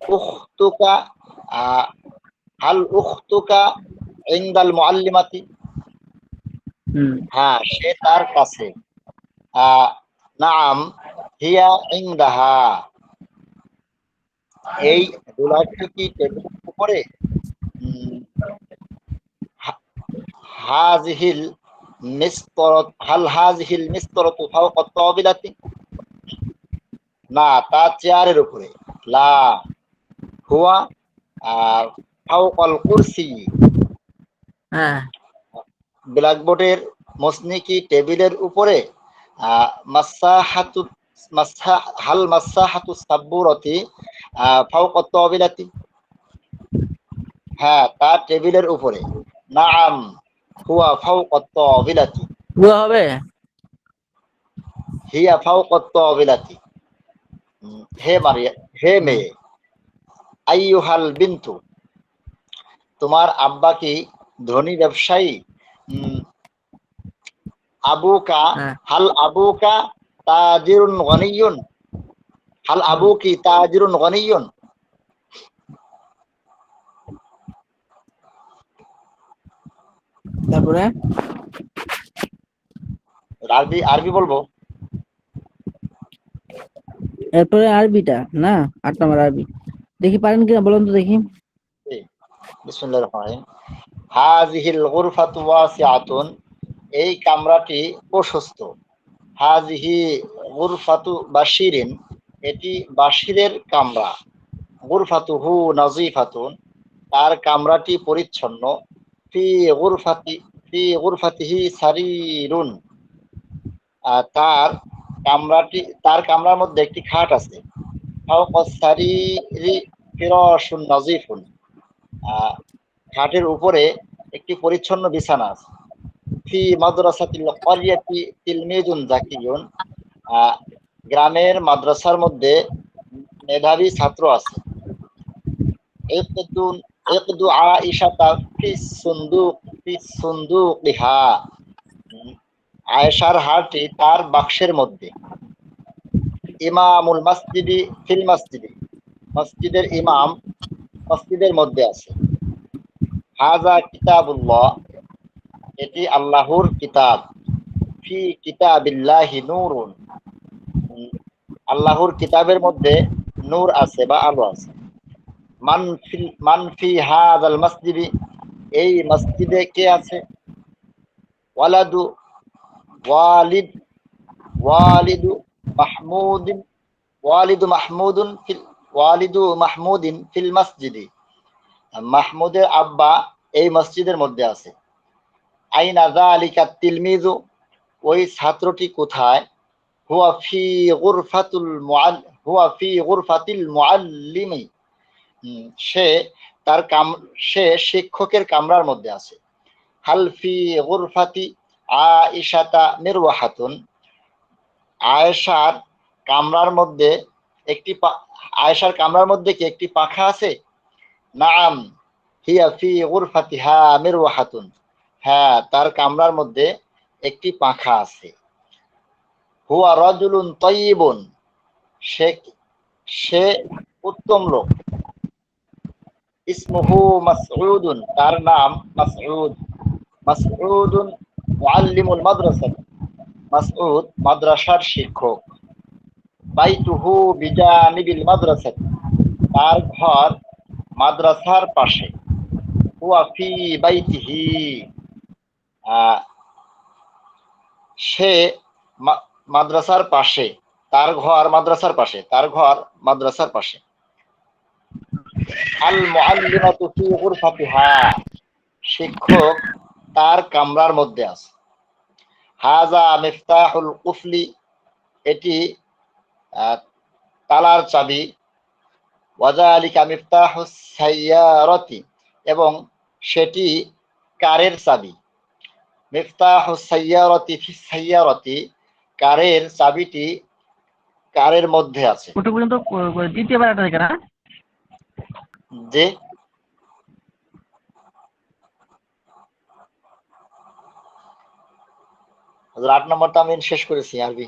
উখতুকা হাল উখতুকা ইনদাল মুআল্লিমাতি, হ্যাঁ সে তার কাছে। নাম, হিয়া ইনদাহা, এই রুলারটি কি টেবিলের উপরে? হাযিহিল মিসতারাত, হাল হাযিহিল মিসতারাতু ফাওকা তাওবিলাতি, না তা চেয়ারের উপরে। লা হুয়া ফাওকাল কুরসি, ব্ল্যাকবোর্ডের মসনি কি টেবিলের উপরে? মাসাহাতু হাল মাসাহাতু সাব্বুরতি ফাওকাত তাওবিলাতি, হ্যাঁ তা টেবিলের উপরে। নাআম হুয়া ফাওকাত তাওবিলাতি, পুরো হবে। হিয়া ফাওকাত তাওবিলাতি, হে মারিয়া, হে মেয়ে। আইয়ুহাল বিনতু, তোমার আব্বা কি ধনী ব্যবসায়ী? আবুকা, হাল আবুকা তাজিরুন গনিয়ুন, হাল আবুকি তাজিরুন গনিয়ুন, তারপরে আরবি, আরবি বলবো। এরপরে আরবিটা না, 8 নম্বর আরবি দেখি পারেন কিনা বলুন তো দেখি। বিসমিল্লাহির রহমানির রহিম। হাযিহিল গুরফাতু ওয়াসিআতুন, এই কামরাটি প্রশস্ত। হাযিহি গুরফাতু বাশিরিন, এটি বাশিরের কামরা। গুরফাতুহু নাযীফাতুন, তার কামরাটি পরিচ্ছন্ন। ফি গুরফাতিহি সারিরুন, তার কামরার মধ্যে একটি খাট আছে। ফাওকাস সারিরি ফিরাশুন নাযীফুন, খাটের উপরে একটি পরিচ্ছন্ন বিছানা আছে। ফি মাদ্রাসাতিল ক্বরিয়াতি তিলমিজুন যাকিয়ুন, গ্রামের মাদ্রাসার মধ্যে মেধাবী ছাত্র আছে। ইকদু আয়েশাতা ফিস সুন্দুকিহা, আয়েশার হারটি তার বাক্সের মধ্যে। ইমামুল মসজিদি ফিল মসজিদি, মসজিদের ইমাম মসজিদের মধ্যে আছে। হাযা কিতাবুল্লাহ, এটি আল্লাহর কিতাব। ফি কিতাবিল্লাহি নূরুন, আল্লাহর কিতাবের মধ্যে নূর আছে বা আলো আছে। মান ফি হাযাল মসজিদি, এই মসজিদে কে আছে? ওয়ালাদু ওয়ালিদ ওয়ালিদু মাহমুদিন, ওয়ালিদু মাহমুদিন ফিল মসজিদি, মাহমুদের আব্বা এই মসজিদের মধ্যে আছে। আইনা যালিকা তিলমিজু, ওই ছাত্রটি কোথায়? হুয়া ফি গুরফাতিল মুআল্লিমি, সে সে শিক্ষকের কামরার মধ্যে আছে। হাল ফি গুরফাতি আয়েশাতা মিরওয়াহাতুন, আয়েশার কামরার মধ্যে আয়েশার কামরার মধ্যে কি একটি পাখা আছে? নাআম হিয়া ফি গুরফাতিহা মিরওয়াহাতুন, হ্যাঁ তার কামরার মধ্যে একটি পাখা আছে। হুয়া রাজুলুন তাইয়িবুন, সে সে উত্তম লোক। ইসমুহু মাসউদুন, তার নাম মাসউদ। মাসউদুন মুআল্লিমুল মাদ্রাসা, মাসউদ মাদ্রাসার শিক্ষক। বাইতুহু বিজানিবিল মাদ্রাসা, তার ঘর মাদ্রাসার পাশে। হুয়া ফি বাইতিহি, আহ, সে মাদ্রাসার পাশে, তার ঘর মাদ্রাসার পাশে, তার ঘর মাদ্রাসার পাশে। আল মুআল্লিমাতু ফি গুরফাতিহা, শিক্ষক তার কামরার মধ্যে আছে। হাযা মিফতাহুল কুফলি, এটি তালার চাবি। ওয়াযালিকা মিফতাহুস সাইয়ারাতি, এবং সেটি কারের চাবি। মিফতাহুস সাইয়ারাতি ফিস সাইয়ারাতি, কারের চাবিটি কারের মধ্যে আছে। ওটা পর্যন্ত দ্বিতীয় বেলাটা থেকে না? যে হুজুর ৮ নম্বরটা আমি শেষ করেছি আরবি।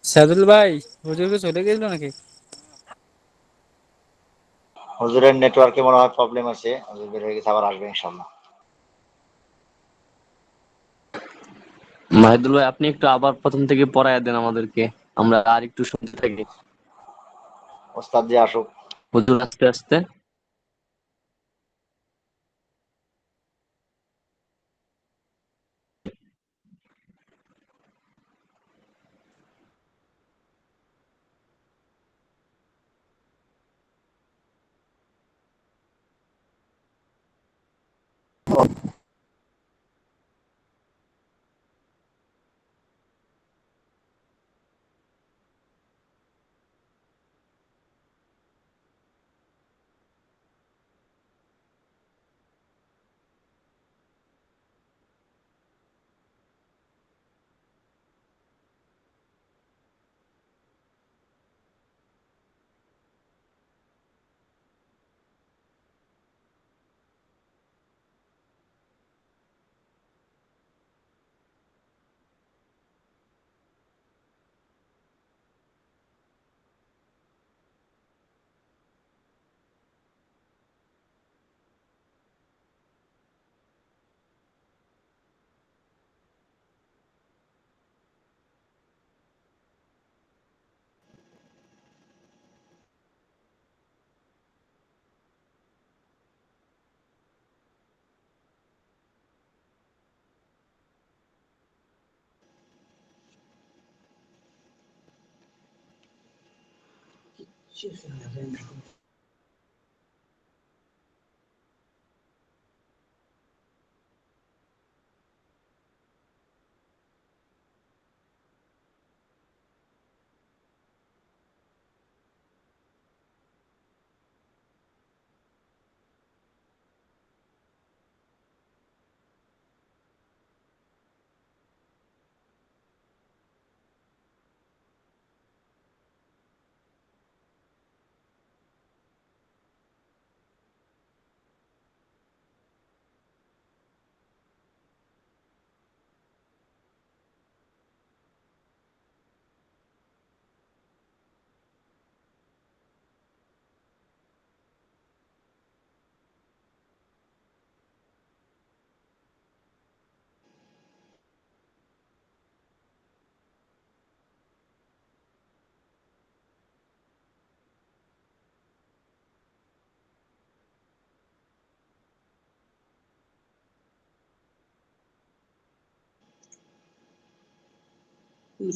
সাদুল ভাই, হুজুর কি চলে গেছিল নাকি? হুজুরের নেটওয়ার্কে মনে হয় প্রবলেম আছে, হুজুর বের হয়ে গেছে, আবার আসবে ইনশাআল্লাহ। মাহিদুল ভাই, আপনি একটু আবার প্রথম থেকে পড়ায় দেন আমাদেরকে, আমরা আর একটু শুনতে থাকি। ওস্তাদ জি আসুক। হুজুর আস্তে আস্তে।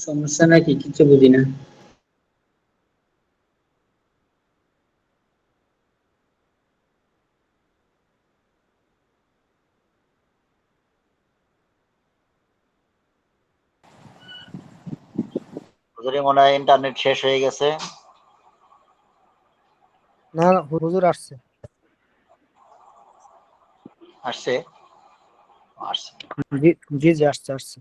সমস্যা নাকি? কিছু বুঝি না। হুজুরের মনে হয় ইন্টারনেট শেষ হয়ে গেছে। না না, হুজুর আসছে। আসছে আসছে জি জি জি, আসছে আসছে।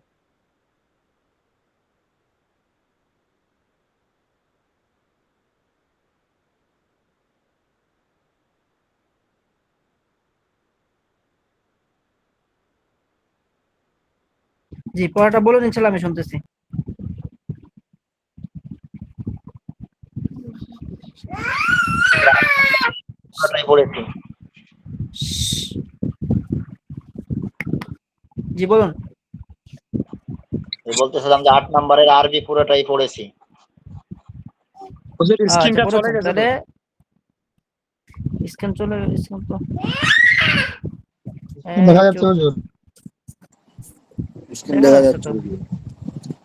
জি, পড়াটা বলুন, ইনশাল্লাহ আমি শুনতেছি। পুরোটাই পড়েছি। জি বলুন। বলতেছিলাম যে 8 নম্বরের আরবি পুরোটাই পড়েছি। হুজুর আচ্ছা, স্ক্রিনটা চলে পড়েছেন গেছে তো। তাহলে। স্ক্যান চলে স্ক্যান তো দেখা যাচ্ছে হুজুর। দেখা যাচ্ছে তো।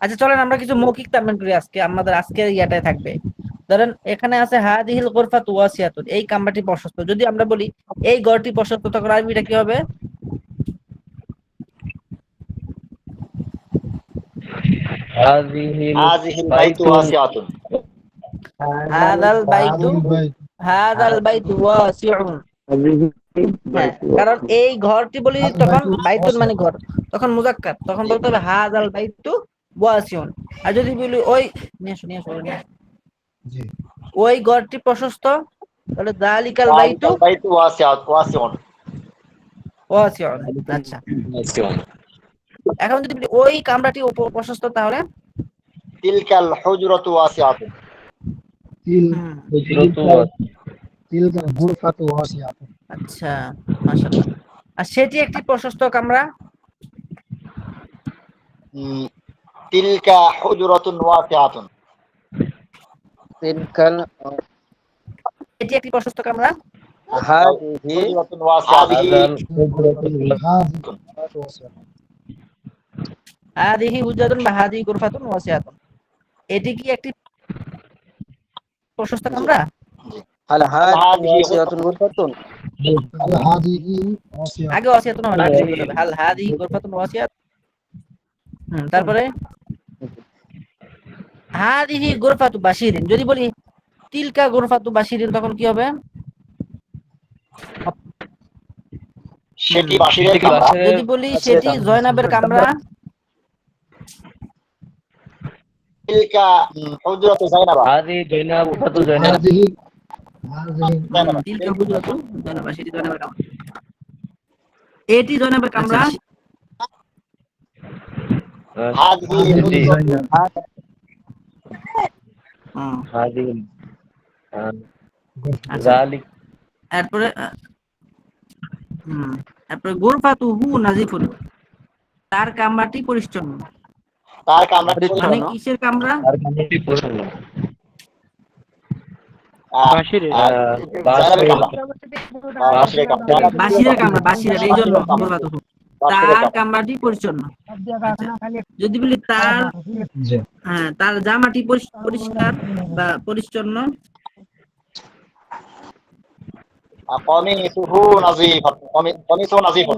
আচ্ছা চলেন আমরা কিছু মৌখিক তামিল করি আজকে, আমাদের আজকের ইয়াটায় থাকবে। ধরেন এখানে আছে হাদিহিল গুরফাতু ওয়াসিয়াতুন, এই কামরাটি প্রশস্ত। যদি আমরা বলি এই ঘরটি প্রশস্ত, তখন আরবিটা কি হবে? হাযিহিল বাইতু ওয়াসিআতুন। হাদাল বাইতু হাদাল বাইতু ওয়াসিউন। হ্যাঁ, কারণ এই ঘরটি বলি তখন বাইতুন মানে ঘর, তখন মুজাক্কার, তখন বলতে হবে হাদাল বাইতু ওয়াসিউন। আর যদি বলি ওই নিয়ে আসো, ওই ঘরটি প্রশস্ত, তাহলে যালিকাল বাইতু যালিকাল বাইতু ওয়াসিউন। ওয়াসিউন। আচ্ছা, এখন যদি বলি ওই কামরাটি প্রশস্ত, তাহলে তিলকাল হুজরাতু ওয়াসিআতুন। আচ্ছা, মাশাআল্লাহ। আর সেটি একটি প্রশস্ত কামরা। তিলকা হুজরাতুন ওয়াসিআতুন। এটি একটি প্রশস্ত কামরা। হুজরাতুন ওয়াসিআতুন। হাদিহি হুজাতুন বা হাদিহি গুরফাতুন ওয়াসিআতুন, এটি কি একটি প্রশস্ত কামরা? আগে ওয়াসিআতুন হবে, আগে বলতে হবে হাল হাদিহি গুরফাতুন ওয়াসিআত। তারপরে হাদিহি গুরফাতু বাশিরিন। যদি বলি তিলকা গুরফাতু বাশিরিন, তখন কি হবে? সেটি বাশিরের কামরা। যদি বলি সেটি জয়নাবের কামরা। তিলকা হুজরাতু যায়নাবা। তিলকা হুজরাতু জয়নাবা, সেটি জয়নাবের কামরা। এটি জয়নাবের কামরা। হাযিহি নুজরাতুন। এরপরে তারপরে গুরফাতুহু নাজিফুন, তার কামরাটি পরিচ্ছন্ন। তার কামরা মানে কিসের কামরা? যায়নাবের কামরা। বাশিরের কামরা। বাশিরের কামরা, বাশিরের, এই জন্য গুরফাতুহু, তার কামরাটি পরিচ্ছন্ন। আচ্ছা, যদি বলি তার তার জামাটি পরিষ্কার বা পরিচ্ছন্ন, কমিসুহু নাজিফাতুন, কমিসুহু নাজিফুন।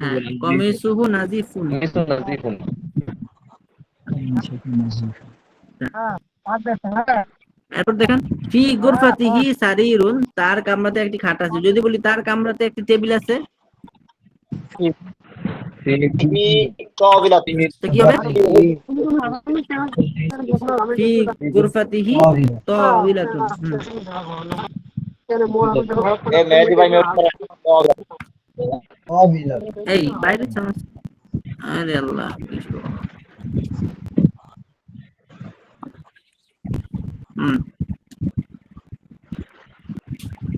হ্যাঁ, কমিসুহু নাজিফুন। মিসুন নাজিফুন। এরপর দেখেন ফি গুরফাতিহি সারিরুন, তার কামরাতে একটি খাট আছে। যদি বলি তার কামরাতে একটি টেবিল আছে, ফি কাবিলাতিন, তো কি হবে? ফি গুরফাতিহি তাওবিলাতুন। এই মেহেদি ভাই মিউট করেন। এই বাইরে চান্স, আরে আল্লাহ, কিছু হুম।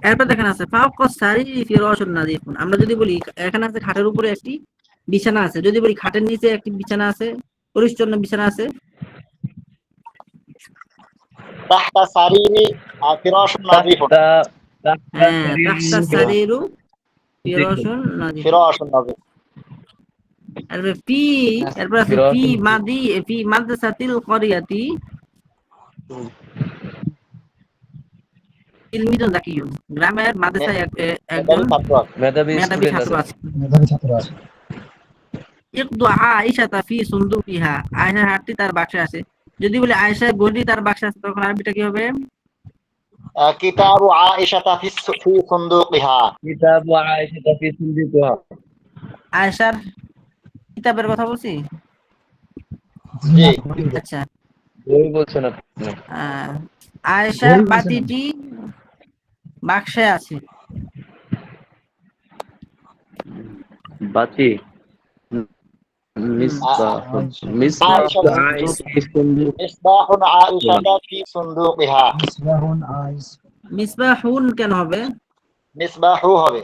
এরপর দেখেন আছে ফাওকা সারিরি ফিরাশুন নাজিফুন। আমরা যদি বলি এখানে আছে খাটের উপরে একটি বিছানা আছে, যদি বলি খাটের নিচে একটি বিছানা আছে, পরিচ্ছন্ন বিছানা আছে। তাহতা সারিরি ফিরাশুন নাজিফুন, হ্যাঁ, তাহতা সারিরু ফিরাশুন নাজিফুন। ফিরাশুন নাজিফ। এরপর এরপর আছে ফি মাদ্রাসাতিল ক্বরিয়াতি তিলমিজুন যাকিয়ুন। গ্রামের মাদ্রাসায় একজন মেধাবী মেধাবী স্টুডেন্ট ছাত্র আছে। আছে। ইকদু আয়েশা ফি সুনদুকিহা, আয়েশার হাতটি তার বাক্সে আছে। যদি বলি আয়েশার গড়ি তার বাক্সে আছে, তখন আরবিটা কি হবে? কিতাবু আয়েশাতা ফি সুনদুকিহা, কিতাবু আয়েশা ফি সুনদুকিহা। আয়েশার কিতাবের কথা বলছি। জি আচ্ছা, বই বলছেন আপনি। আয়েশার বাতিটি বাক্সে আছে। বাতি মিসবাহুন আয়েশা ফি সুনদুকিহা। মিসবাহুন আয়েশাতা ফি সুনদুকিহা, মিসবাহুন কেন হবে? মিসবাহু হবে।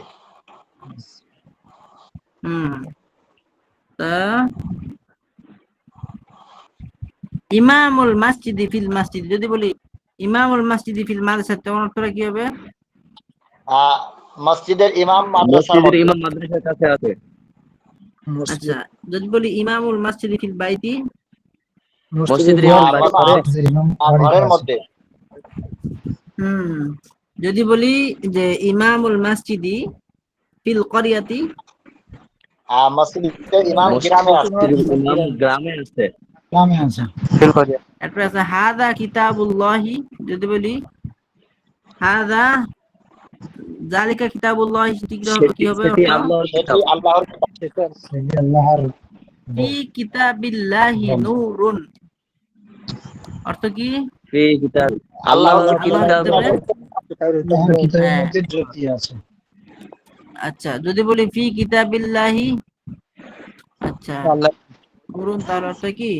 তা ইমামুল মাসজিদি ফিল মাসজিদ, যদি বলি ইমামুল মাসজিদি ফিল মাদ্রাসা, তখন অর্থটা কি হবে? মসজিদের ইমাম মাদ্রাসার মসজিদের মধ্যে। ইমাম মাদ্রাসার কাছে আছে। আচ্ছা, যদি বলি ইমামুল মাসজিদি ফিল বাইতি, মসজিদের ইমাম বাড়ি করে। ঘরের মধ্যে। যদি বলি যে ইমামুল মাসজিদি ফিল ক্বরিয়াতি, মসজিদের ইমাম গ্রামে আছে। মসজিদের ইমাম গ্রামে আছে। এরপর আছে হাদা কিতাবুল্লাহি, যদি বলি হাদা জালিকা কিতাবুল্লাহি, কি হবে সেটি অর্থ? আল্লাহর সেটি কিতাব। আল্লাহর কিতাব। ফি কিতাবিল্লাহি নূরুন, অর্থ কি? ফি কিতাব, আল্লাহর আল্লাহর কিতাবে। কিতাবে। আচ্ছা, যদি বলি ফি কিতাবিল্লাহি, আচ্ছা নূরুন, তার অর্থ কি?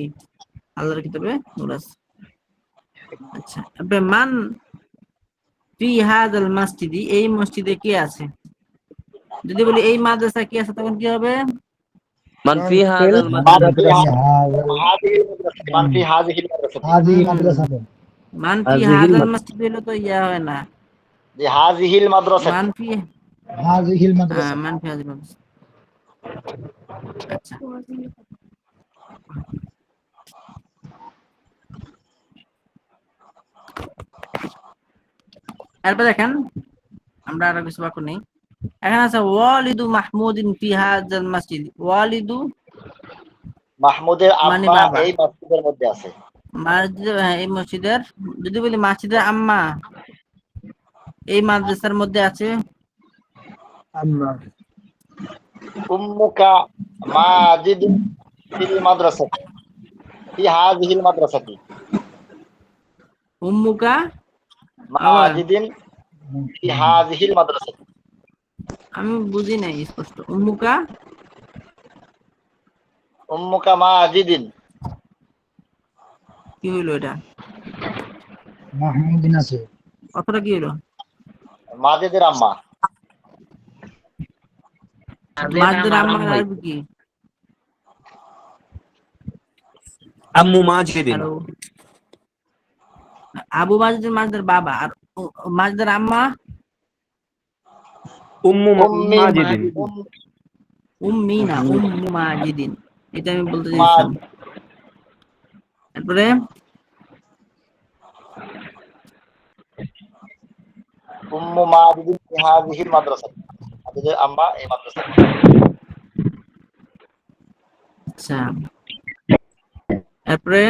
আল্লাহর কিতাবে নূর আছে। আচ্ছা, এবার মান ফি হাযাল মাসজিদি, এই মসজিদে কে আছে? যদি বলি এই মাদ্রাসা কে আছে, তখন কি হবে? মান ফি হাযাল মাদ্রাসা। মান ফি হাযিহিল মাদ্রাসা। মান ফি হাযাল মাসজিদ হলো তো ইয়া হয় না, যে হাযিহিল মাদ্রাসা। মান ফি হাযিহিল মাদ্রাসা। আচ্ছা, এরপর দেখেন আমরা আরো কিছু বাক্য নেই। এখানে আছে ওয়ালিদু মাহমুদিন ফি হাযাল মাসজিদ। ওয়ালিদু মাহমুদের মানে আব্বা বাবা, এই মসজিদের মধ্যে আছে। এই মসজিদের, যদি বলি মসজিদের আম্মা এই মাদ্রাসার মধ্যে আছে। উম্মুকা মাজিদুন ফিল মাদ্রাসাতি, ফি হাযিহিল মাদ্রাসাতি। উম্মুকা মাজিদিন ফি হাযিহিল মাদ্রাসাতি। আমি বুঝি নাই স্পষ্ট। উম্মুকা উম্মুকা মাজিদিন, কি হইলো এটা? মাহমুদিন আছে, কথাটা কি হইলো? মাজিদের আম্মা। মাজিদের আম্মার আরবি কি? আম্মু মাজিদিন। হ্যালো, আবু মাজিদের মাজিদের বাবা, আর মাজিদের আম্মা উম্মু উম্মি মাজিদিন। উম্মি না, উম্মু মাজিদিন, এটা আমি বলতে চাইছিলাম। তারপরে উম্মু মাজিদিন ফি হাযিহিল মাদ্রাসা, মাজিদের আম্মা এই মাদ্রাসায় পড়ে। আচ্ছা, এরপরে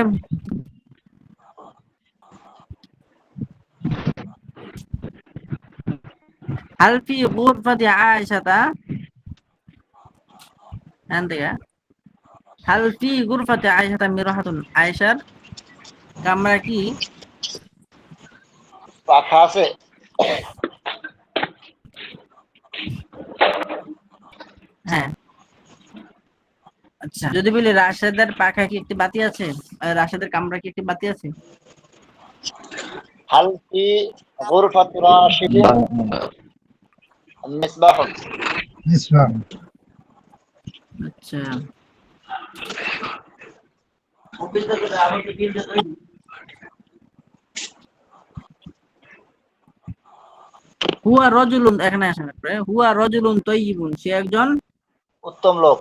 হাল ফি গুরফাতি আয়েশাতা, এখান থেকে হাল ফি গুরফাতি আয়েশাতা মিরহাতুন, আয়েশার কামরা কি পাখা আছে? হ্যাঁ। আচ্ছা, যদি বলি রাশেদের পাখা কি একটি বাতি আছে, রাশেদের কামরা কি একটি বাতি আছে? হাল ফি গুরফাতি রাশিদিন মিসবাহুন। আচ্ছা, হুয়া রজুলুন, এখানে আসেন আপনি, হুয়া রজুলুন তয়্যিবুন, সে একজন উত্তম লোক।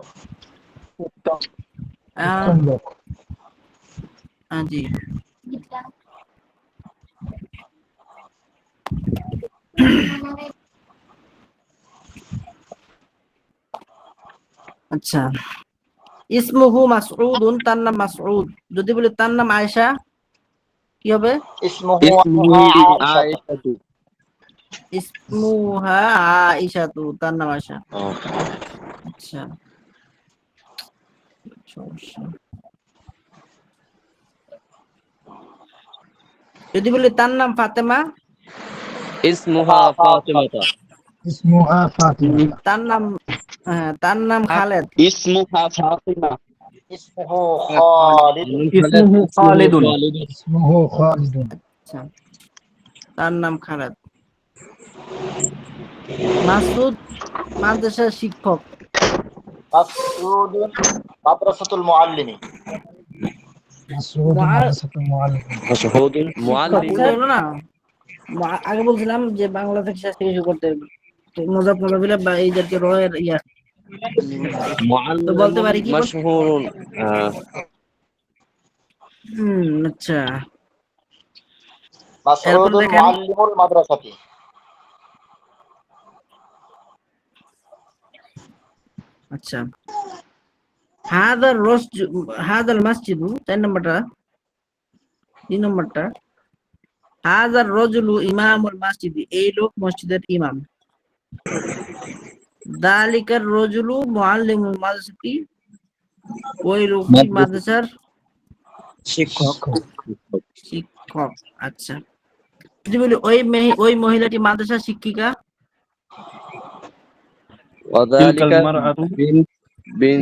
আহ, জি। আচ্ছা, ইসমুহু মাসউদুন, তার নাম মাসউদ। যদি বলি তার নাম আয়েশা, কি হবে? ইসমুহু ইসমুহু আয়েশা। আয়েশাতু। ইসমুহা আয়েশাতু, তার নাম আয়েশা। আচ্ছা, সমস্যা। যদি বলি তার নাম ফাতেমা, ইসমুহা ফাতিমাতা। তার নাম, হ্যাঁ, তার নাম খালেদ। ইসমুহা ফাতিমা। ইসমুহু খালিদ। ইসমুহু খালিদুন। আচ্ছা, তার নাম খালেদ। মাসুদ মাদ্রাসার শিক্ষক। মাসউদুন মাদ্রাসাতুল মুআল্লিমি। মাশহুদুন শিক্ষক মুআল্লিম। হলো না, আগে বলছিলাম যে বাংলা থেকে শেষ থেকে শুরু করতে হবে। মজাব মজাবিলা বা এই জাতীয় রয়ের ইয়া, তো বলতে মুআল্লিমুন পারি কি মাশহুরুন। আচ্ছা, এরপর মাসউদুন দেখেন। মুআল্লিমুল মাদ্রাসাতি। আচ্ছা, হাদাল মসজিদু, 4 নম্বরটা, 3 নম্বরটা, হাদার রজুলু ইমামুল মসজিদ, এই লোক মসজিদের ইমাম। দালিকার রজুলু মুআল্লিমুল মাদ্রাসাতি, ওই লোকটি মাদ্রাসার শিক্ষক। শিক্ষক। আচ্ছা, যদি বলি ওই মহিলাটি মাদ্রাসার শিক্ষিকা, তিলকাল ওয়াযালিকা মারআতু বিন বিন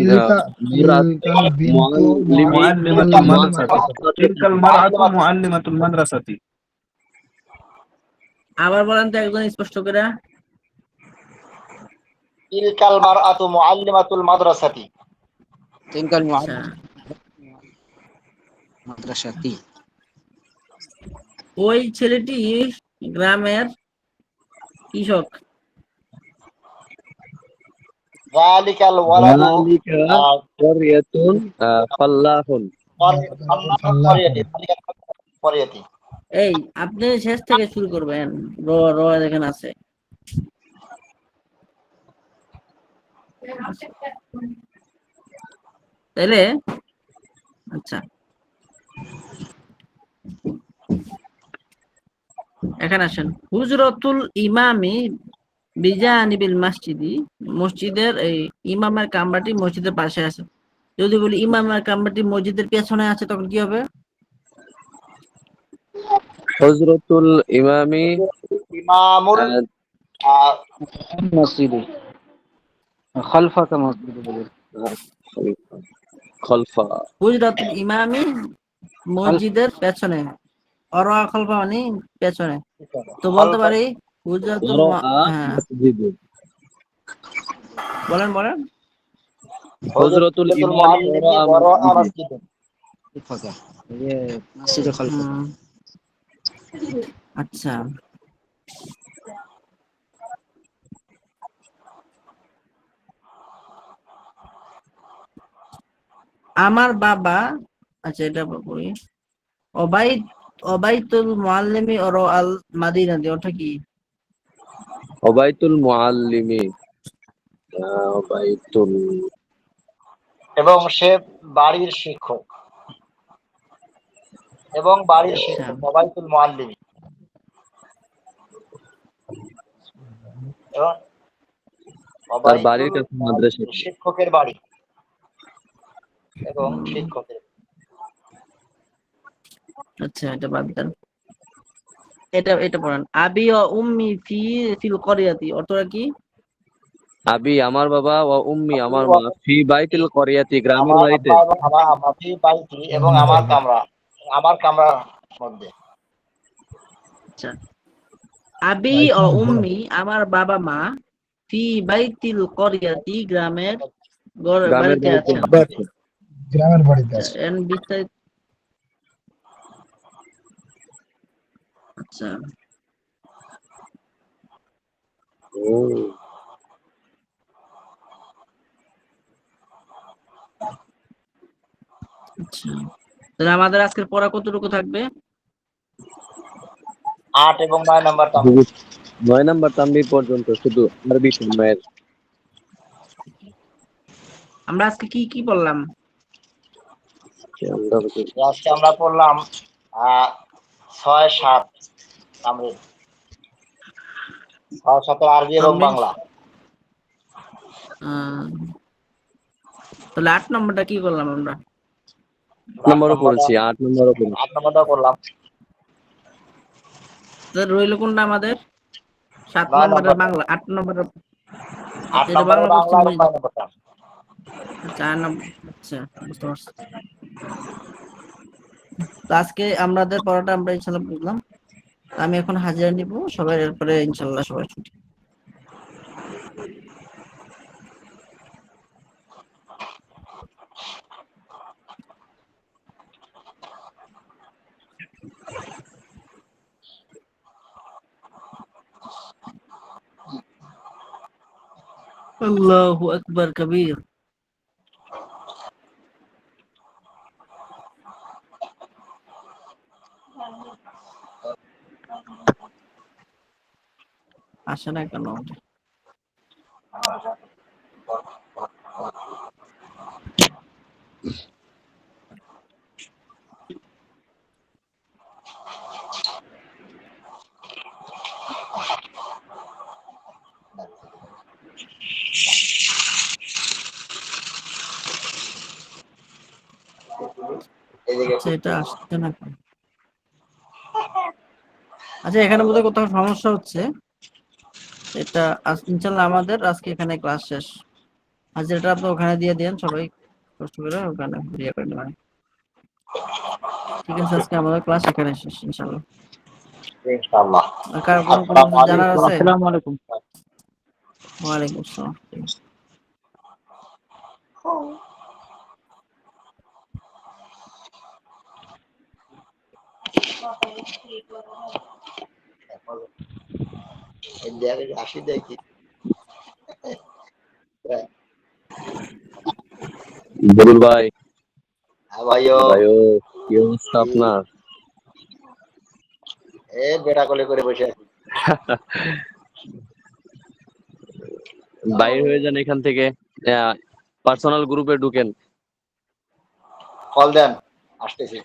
মুআল্লিমাতুল মাদ্রাসাতি। তিলকাল মারআতু মুআল্লিমাতুল মাদ্রাসাতি। আবার বলেন তো একজন স্পষ্ট করে। তিলকাল মারআতু মুআল্লিমাতুল মাদ্রাসাতি। আচ্ছা, ওই ছেলেটি গ্রামের কৃষক। যালিকাল ওয়ালাদু যালিকা ক্বরিয়াতুন ফাল্লাহুন। করিয়াতি। এই আপনি শেষ থেকে শুরু করবেন, র র যেখানে আছে। তাইলে আচ্ছা, এখানে আসেন। হুজরাতুল ইমামি বিজানিবিল মসজিদি, মসজিদের এই ইমামের কামরাটি মসজিদের পাশে আছে। যদি বলি ইমামের কামরাটি মসজিদের পেছনে আছে, তখন কি হবে? হযরতুল ইমামি ইমামুল মসজিদে খালফাকা মসজিদে বলে। খলফা। হুজরাতুল ইমামি মসজিদের পেছনে, অরা খলফা মানে পেছনে, তো বলতে পারি হুজরাতুল হ্যাঁ, মসজিদে। বলেন বলেন। হযরতুল ইমামি ওয়ারাআ মসজিদে। মসজিদে খালফা। আচ্ছা, আমার বাবা, আচ্ছা এটা বলি, অবাইতুল মুআল্লিমি ওর আল মাদিনাতি, ওটা কি? অবাইতুল মুআল্লিমি, অবাইতুল এবং সে বাড়ির শিক্ষক, এবং বাড়ির আচ্ছা শিক্ষক অবাইতুল মুআল্লিম, এবং তার বাড়ির অবাইতুল কাছে মাদ্রাসা। মুআল্লিম শিক্ষকের বাড়ি এবং হুম, শিক্ষকের। আচ্ছা এটা বাদ দেন, এটা এটা পড়েন। আবি ও উম্মি ফি ফিল করিয়াতি, অর্থটা কি? আবি আমার বাবা, ও উম্মি আবি আমার ওয়া মা, ফি বাইতিল করিয়াতি গ্রামের আমার বাড়িতে। আব্বা এবং আমার আমাকে বাড়িটি এবং আমার কামরার মধ্যে। আচ্ছা, আবি ও উম্মি আমার বাবা মা, ফি বাইতিল করিয়াতি গ্রামের গ্রামের বাড়িতে বাড়িতে আছেন। আছে। আচ্ছা, এর বিস্তারিত। আচ্ছা ও আচ্ছা, তাহলে আমাদের আজকের পড়া কতটুকু থাকবে? 8 এবং 9 নাম্বার তামরিন। 9 নাম্বার তানবীর পর্যন্ত শুধু আরবি সময়ের। আমরা আজকে কি কি পড়লাম? আজকে আমরা পড়লাম 6-7 তামরিন, 6-7 আরবি এবং তামরিন, বাংলা। তাহলে 8 নম্বরটা কি করলাম আমরা? 8 নম্বরও নম্বরটা পড়েছি, 8 নম্বরও পড়েছি। 8 নম্বরটা করলাম। তাহলে রইল কোনটা আমাদের? 7 9 নম্বরের নম্বরটা, বাংলা, 8 নম্বরের। 8 আচ্ছা, এটা নম্বরের বাংলা পড়ছি বাংলা এবং 9 নম্বরটা। 4 নম্বর। আচ্ছা, বুঝতে পারছি। তো আজকে আমাদের পড়াটা আমরা ইনশাল্লাহ বুঝলাম। আমি এখন হাজিরা নিব সবাই, এরপরে ইনশাল্লাহ সবাই ছুটি। আল্লাহু আকবার কবির। আসে না কেন? আচ্ছা, এটা আসছে না কেন? আচ্ছা, এখানে বোধহয় কোথাও সমস্যা হচ্ছে। এটা ইনশাল্লাহ আমাদের আজকে এখানে ক্লাস শেষ। হাজিরাটা আপনি ওখানে দিয়ে দেন, সবাই কষ্ট করে ওখানে ইয়ে করে নেবেন। ঠিক আছে, আজকে আমাদের ক্লাস এখানে শেষ ইনশাল্লাহ। ইনশাআল্লাহ। আর কার কোনো আসসালামু কিছু জানার আলাইকুম। আছে? আসসালামু আলাইকুম। ওয়ালাইকুম আসসালাম। আসি দেখি। বদুল ভাই, ভাইও ভাইও কি অবস্থা আপনার? বেটা কোলে করে বসে আছি। বাইরে হয়ে যান এখান থেকে, পার্সোনাল গ্রুপে ঢুকেন। কল দেন, আসতেছি।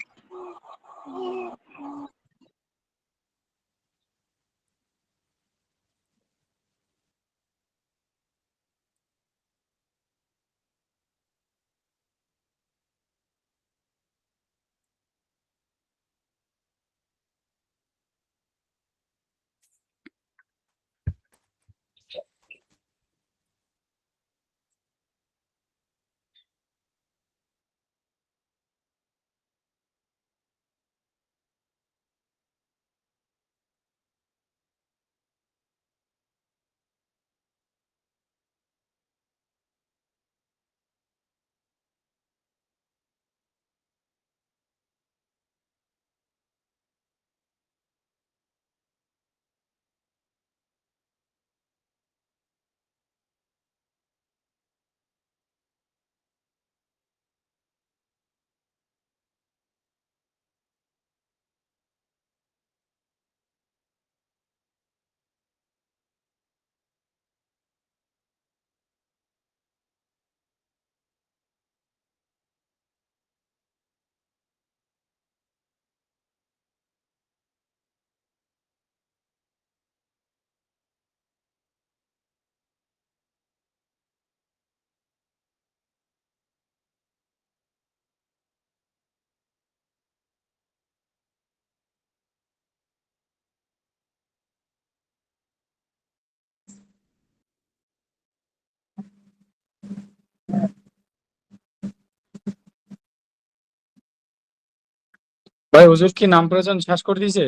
ভাই হুজুর কি নাম প্রয়োজন শেষ করে দিয়েছে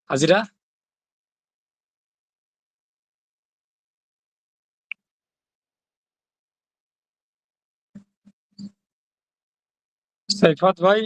হাজিরা? সাইফাত ভাই